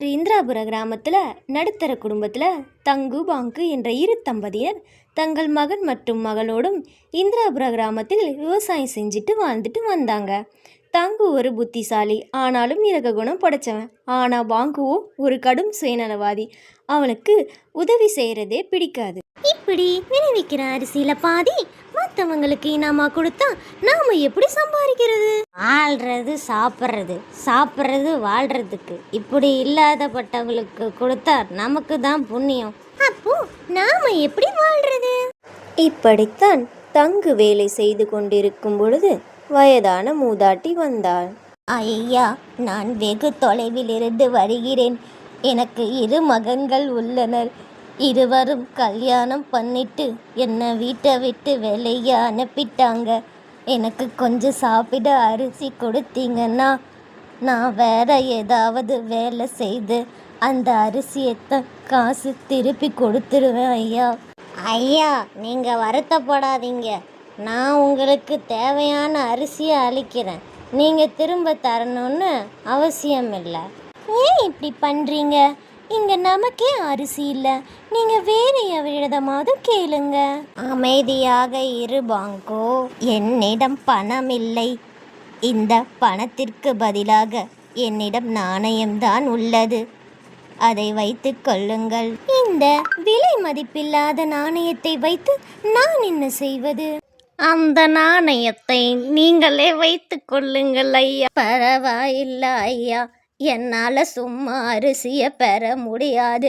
இந்திராபுர கிராமத்தில் நடுத்தர குடும்பத்தில் தங்கு பாங்கு என்ற இரு தம்பதியர் தங்கள் மகன் மற்றும் மகளோடும் இந்திராபுர கிராமத்தில் விவசாயம் செஞ்சுட்டு வாழ்ந்துட்டு வந்தாங்க. தங்கு ஒரு புத்திசாலி, ஆனாலும் இறக்க குணம் படைச்சவன். ஆனால் பாங்குவோ ஒரு கடும் சுயநலவாதி. அவனுக்கு உதவி செய்கிறதே பிடிக்காது. இப்படி விளைவிக்கிற அரிசியில் பாதி மற்றவங்களுக்கு இனாமா கொடுத்தா நாம எப்படி சம்பாதிக்கிறது? வாழ்றது சாப்பிட்றது, சாப்பிட்றது வாழ்றதுக்கு. இப்படி இல்லாதப்பட்டவங்களுக்கு கொடுத்தா நமக்கு தான் புண்ணியம். அப்போ நாம எப்படி வாழ்றது? இப்படித்தான் தங்கு வேலை செய்து கொண்டிருக்கும் பொழுது வயதான மூதாட்டி வந்தாள். ஐயா, நான் வெகு தொலைவில் இருந்து வருகிறேன். எனக்கு 2 மகன்கள் உள்ளனர். இருவரும் கல்யாணம் பண்ணிட்டு என்னை வீட்டை விட்டு வெளியே அனுப்பிட்டாங்க. எனக்கு கொஞ்சம் சாப்பிட அரிசி கொடுத்தீங்கன்னா நான் வேற ஏதாவது வேலை செய்து அந்த அரிசியத்தை காசு திருப்பி கொடுத்துருவேன் ஐயா. ஐயா, நீங்கள் வருத்தப்படாதீங்க. நான் உங்களுக்கு தேவையான அரிசியை அளிக்கிறேன். நீங்கள் திரும்ப தரணும்னு அவசியம் இல்லை. ஏன் இப்படி பண்ணுறீங்க? இங்கே நமக்கே அரிசி இல்லை. நீங்கள் வேறு எவரிடமாவது கேளுங்க. அமைதியாக இரு பாங்கோ. என்னிடம் பணம் இல்லை. இந்த பணத்திற்கு பதிலாக என்னிடம் நாணயம்தான் உள்ளது. அதை வைத்து கொள்ளுங்கள். இந்த விலை மதிப்பில்லாத நாணயத்தை வைத்து நான் என்ன செய்வது? அந்த நாணயத்தை நீங்களே வைத்து கொள்ளுங்கள் ஐயா. பரவாயில்லை ஐயா, என்னால் சும்மா அரிசியை பெற முடியாது.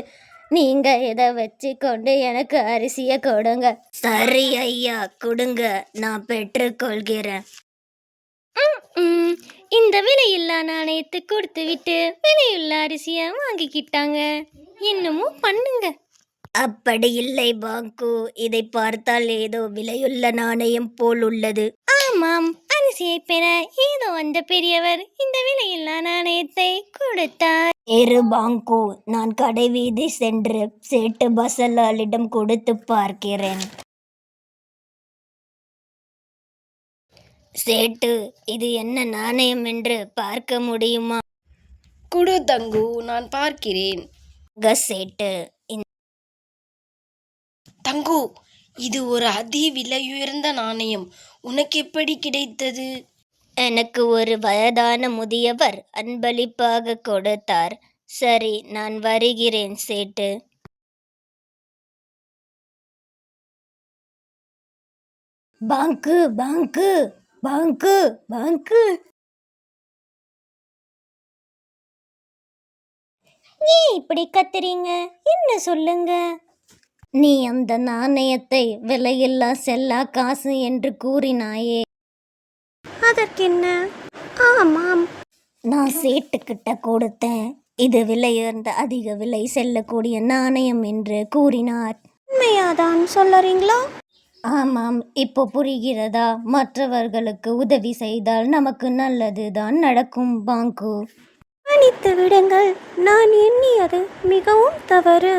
நீங்கள் இதை வச்சு கொண்டு எனக்கு அரிசியை கொடுங்க. சரி ஐயா, கொடுங்க, நான் பெற்றுக்கொள்கிறேன். இந்த விலையில்லா நாணயத்தை கொடுத்து விட்டு விலையுள்ள அரிசியை வாங்கிக்கிட்டாங்க. இன்னமும் பண்ணுங்க. அப்படி இல்லை பாங்கு, இதை பார்த்தால் ஏதோ விலையுள்ள நாணயம் போல் உள்ளது. ஆமாம், அரிசியை பெற ஏதோ அந்த பெரியவர் இந்த விலையில்லா நாணயத்தை கொடுத்தார். பாங்கு, நான் கடை வீதி சென்று சேட்டு பசலாலிடம் கொடுத்து பார்க்கிறேன். சேட்டு, இது என்ன நாணயம் என்று பார்க்க முடியுமா? குடு தங்கு, நான் பார்க்கிறேன். சேட்டு, தங்கு, இது ஒரு அதி விலையுயர்ந்த நாணயம். உனக்கு எப்படி கிடைத்தது? எனக்கு ஒரு வயதான முதியவர் அன்பளிப்பாக கொடுத்தார். சரி, நான் வருகிறேன் சேட்டு. பாங்கு பாங்கு பாங்கு பாங்கு. ஏன் இப்படி கத்துறீங்க? என்ன சொல்லுங்க. நீ அந்த நாணயத்தை விலையில்லா செல்லா காசு என்று கூறினாயே, அதற்கென்ன? ஆமாம், நான் சேட்டுக்கிட்ட கொடுத்தேன். இது விலையுயர்ந்த அதிக விலை செல்லக்கூடிய நாணயம் என்று கூறினார். உண்மையாதான் சொல்லுறீங்களா? ஆமாம். இப்போ புரிகிறதா? மற்றவர்களுக்கு உதவி செய்தால் நமக்கு நல்லது தான் நடக்கும் பாங்கு. மன்னித்து விடுங்கள், நான் எண்ணியது மிகவும் தவறு.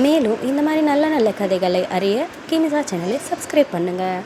மேலும் இந்த மாதிரி நல்ல நல்ல கதைகளை அறிய கினிசா சேனலை சப்ஸ்கிரைப் பண்ணுங்கள்.